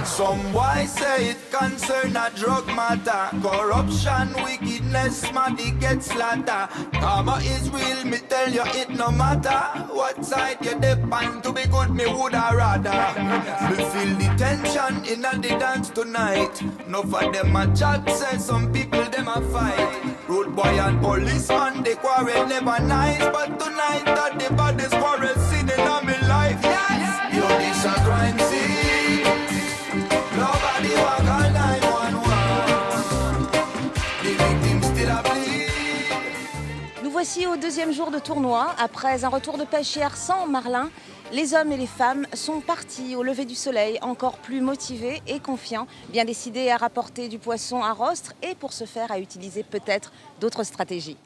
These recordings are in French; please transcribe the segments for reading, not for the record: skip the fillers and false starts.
Some boys say it concern a drug matter. Corruption, wickedness, money get slaughter. Karma is real, me tell you it no matter. What side you depend to be good, me woulda rather. Me feel the tension in the dance tonight. No for them a chat, say some people them a fight. Road boy and policeman, they quarrel never nice. But tonight that the baddest quarrel seen in all my life. Yes, yo, this a crime scene. Nobody walk all 911. The victims still a bleed. Nous voici au deuxième jour de tournoi. Après un retour de pêche hier sans marlin, les hommes et les femmes sont partis au lever du soleil, encore plus motivés et confiants, bien décidés à rapporter du poisson à rostre et pour ce faire à utiliser peut-être d'autres stratégies.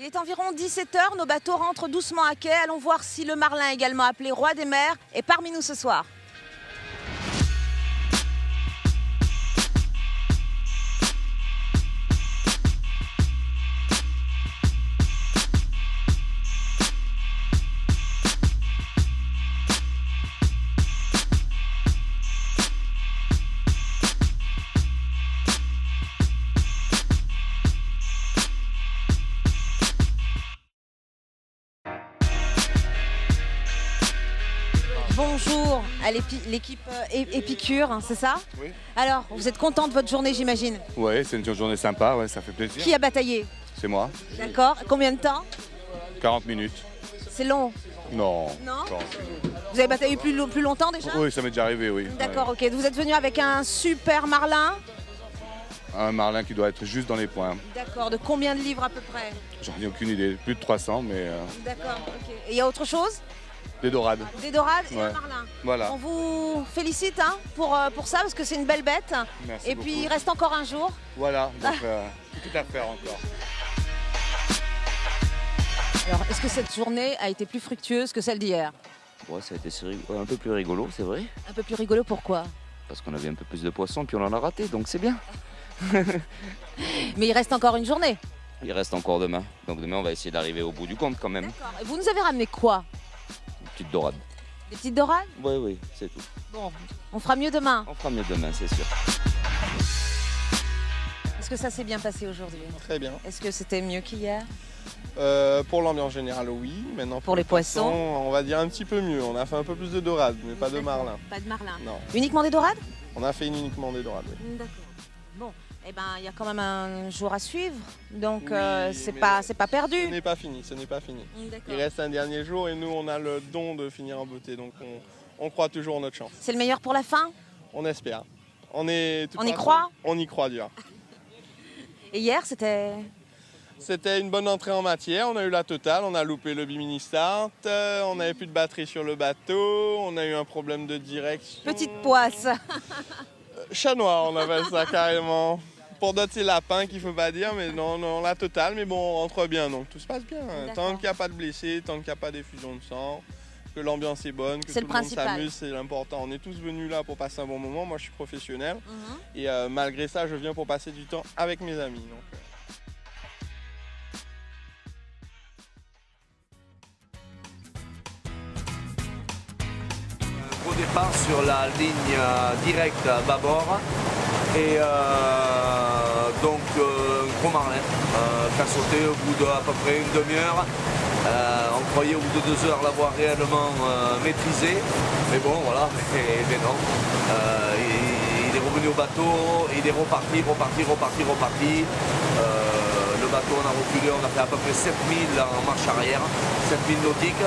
Il est environ 17 h, nos bateaux rentrent doucement à quai. Allons voir si le marlin, également appelé roi des mers, est parmi nous ce soir. bonjour à l'équipe Épicure, hein, c'est ça? Oui. Alors, vous êtes content de votre journée, j'imagine? Ouais, c'est une journée sympa, ouais, ça fait plaisir. Qui a bataillé? C'est moi. D'accord. Combien de temps? 40 minutes. C'est long. Non. Non. 40. Vous avez bataillé plus longtemps déjà? Oui, ça m'est déjà arrivé, oui. D'accord, ok. Vous êtes venu avec un super marlin? Ouais. Un marlin qui doit être juste dans les points. D'accord. De combien de livres à peu près? J'en ai aucune idée. Plus de 300, mais D'accord, ok. Et il y a autre chose? des dorades. Des dorades et un Ouais. marlin. Voilà. On vous félicite hein, pour ça parce que c'est une belle bête. Merci Et puis beaucoup. il reste encore un jour. Voilà, donc tout à faire encore. Alors, est-ce que cette journée a été plus fructueuse que celle d'hier? Ouais, ça a été un peu plus rigolo, c'est vrai. Un peu plus rigolo, pourquoi? Parce qu'on avait un peu plus de poissons, puis on en a raté, donc c'est bien. Mais il reste encore une journée. Il reste encore demain. Donc demain, on va essayer d'arriver au bout du compte quand même. D'accord. Et vous nous avez ramené quoi? Une petite dorade. Des petites dorades? Oui, oui, c'est tout. Bon, on fera mieux demain. On fera mieux demain, c'est sûr. Est-ce que ça s'est bien passé aujourd'hui? Très bien. Est-ce que c'était mieux qu'hier? Pour l'ambiance générale, oui. Maintenant, Pour les poissons, on va dire un petit peu mieux. On a fait un peu plus de dorades, mais pas de D'accord. marlin. Pas de marlin. Non, Uniquement des dorades? on a fait uniquement des dorades, oui. D'accord. Bon, eh ben, il y a quand même un jour à suivre, donc Oui, c'est mais pas Ce perdu. n'est pas fini, ce n'est pas fini. D'accord. Il reste un dernier jour et nous, on a le don de finir en beauté. Donc, on croit toujours en notre chance. C'est le meilleur pour la fin? On espère. On y croit? On y croit dur. Et hier, c'était... C'était une bonne entrée en matière. On a eu la totale. On a loupé le bimini start. On n'avait plus de batterie sur le bateau. On a eu un problème de direction. Petite poisse. Chat noir, on appelle ça carrément. Pour d'autres, c'est lapin qu'il faut pas dire, mais non, la totale. Mais bon, on rentre bien, donc tout se passe bien. D'accord. Tant qu'il n'y a pas de blessés, tant qu'il n'y a pas d'effusion de sang, que l'ambiance est bonne, que C'est tout le le monde principal. s'amuse, c'est l'important. On est tous venus là pour passer un bon moment. Moi, je suis professionnel. Mhm. Et malgré ça, je viens pour passer du temps avec mes amis. Donc, Au départ sur la ligne directe à bâbord et donc un gros marlin qui a sauté au bout d'à peu près une demi-heure. On croyait au bout de 2 heures l'avoir réellement maîtrisé, mais bon voilà, mais non. Il est revenu au bateau, il est reparti. Le bateau on a reculé, on a fait à peu près 7000 en marche arrière, 7000 nautiques.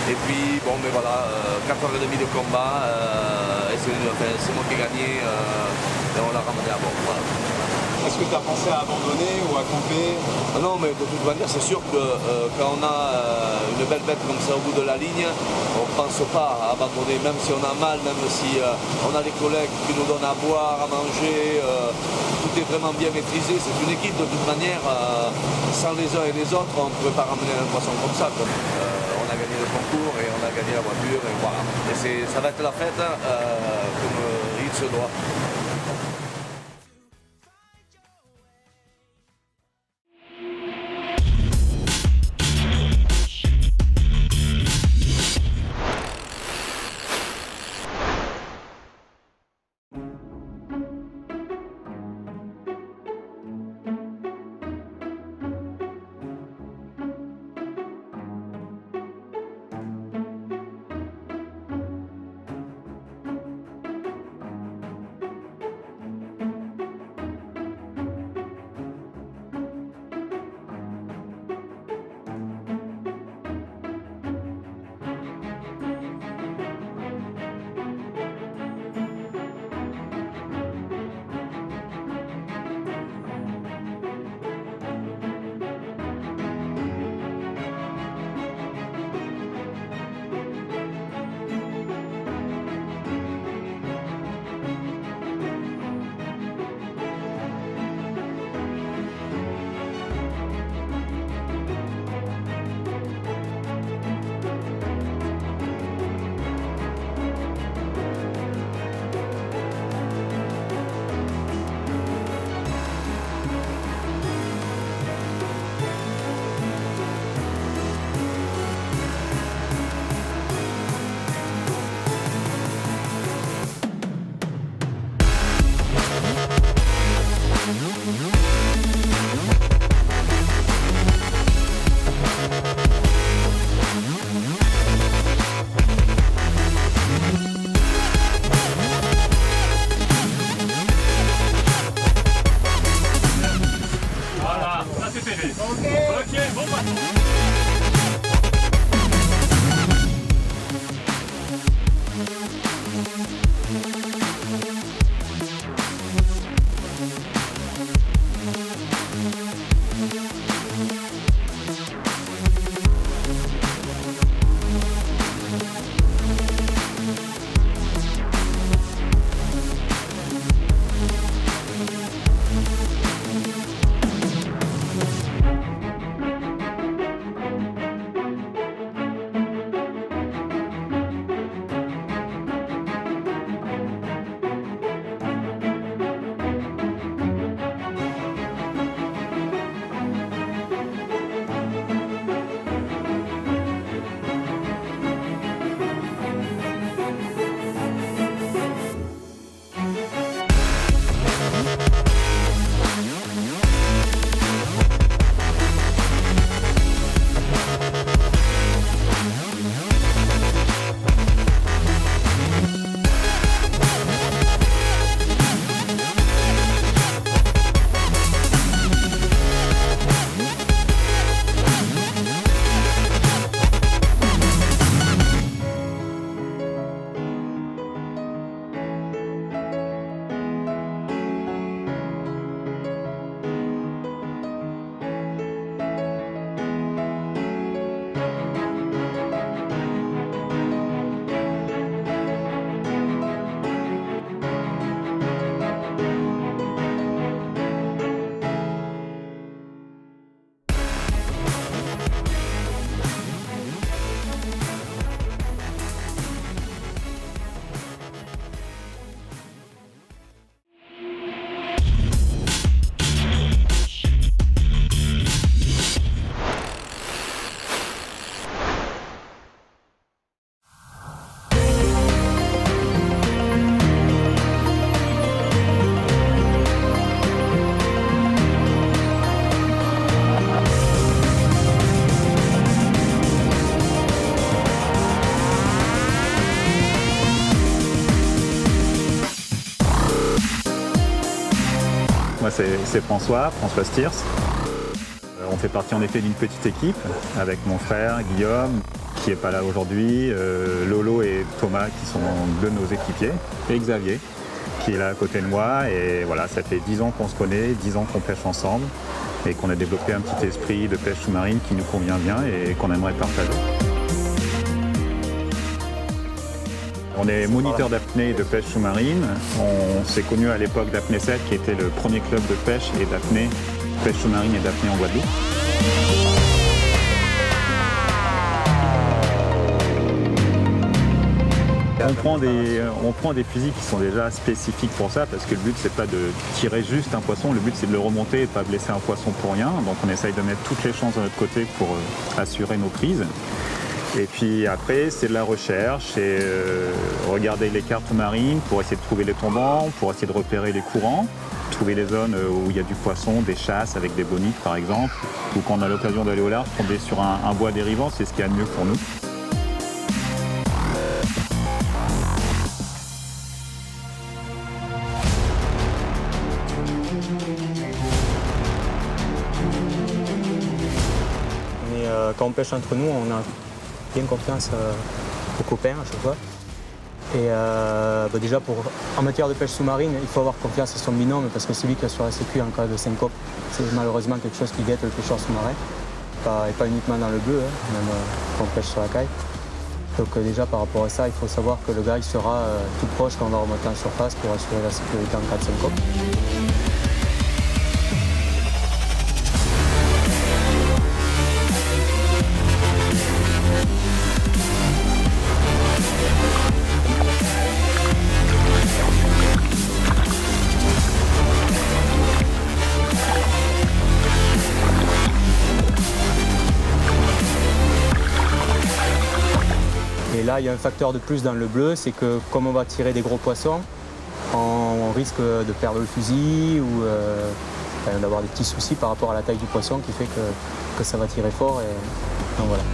Et puis bon mais voilà, 4h30 de combat, et c'est moi qui ai gagné, et on l'a ramené à bord. Voilà. Est-ce que tu as pensé à abandonner ou à couper? Ah non mais de toute manière c'est sûr que quand on a une belle bête comme ça au bout de la ligne, on ne pense pas à abandonner, même si on a mal, même si on a les collègues qui nous donnent à boire, à manger, tout est vraiment bien maîtrisé, c'est une équipe de toute manière, sans les uns et les autres on ne pouvait pas ramener un poisson comme ça. On a gagné le concours et on a gagné la voiture et voilà. Et ça va être la fête comme il se doit. Moi c'est François Stiers. On fait partie en effet d'une petite équipe avec mon frère Guillaume qui n'est pas là aujourd'hui, Lolo et Thomas qui sont deux de nos équipiers, et Xavier qui est là à côté de moi. Et voilà, ça fait 10 ans qu'on se connaît, 10 ans qu'on pêche ensemble et qu'on a développé un petit esprit de pêche sous-marine qui nous convient bien et qu'on aimerait partager. On est moniteur d'apnée et de pêche sous-marine. On s'est connus à l'époque d'Apnée 7 qui était le premier club de pêche et d'apnée, pêche sous-marine et d'apnée en Guadeloupe. On prend des fusils qui sont déjà spécifiques pour ça parce que le but c'est pas de tirer juste un poisson, le but c'est de le remonter et de pas blesser un poisson pour rien. Donc on essaye de mettre toutes les chances de notre côté pour assurer nos prises. Et puis après, c'est de la recherche et regarder les cartes marines pour essayer de trouver les tombants, pour essayer de repérer les courants, trouver les zones où il y a du poisson, des chasses avec des bonites par exemple, ou quand on a l'occasion d'aller au large, tomber sur un bois dérivant, c'est ce qu'il y a de mieux pour nous. Quand on pêche entre nous, on a bien confiance aux copains à chaque fois. Et déjà, en matière de pêche sous-marine, il faut avoir confiance à son binôme parce que c'est lui qui assure la sécu en cas de syncope. C'est malheureusement quelque chose qui guette le pêcheur sous-marin, et pas uniquement dans le bleu, même quand on pêche sur la caille. Donc déjà, par rapport à ça, il faut savoir que le gars il sera tout proche quand on va remonter en surface pour assurer la sécurité en cas de syncope. Et là, il y a un facteur de plus dans le bleu, c'est que comme on va tirer des gros poissons, on risque de perdre le fusil ou d'avoir des petits soucis par rapport à la taille du poisson qui fait que ça va tirer fort. Et donc voilà.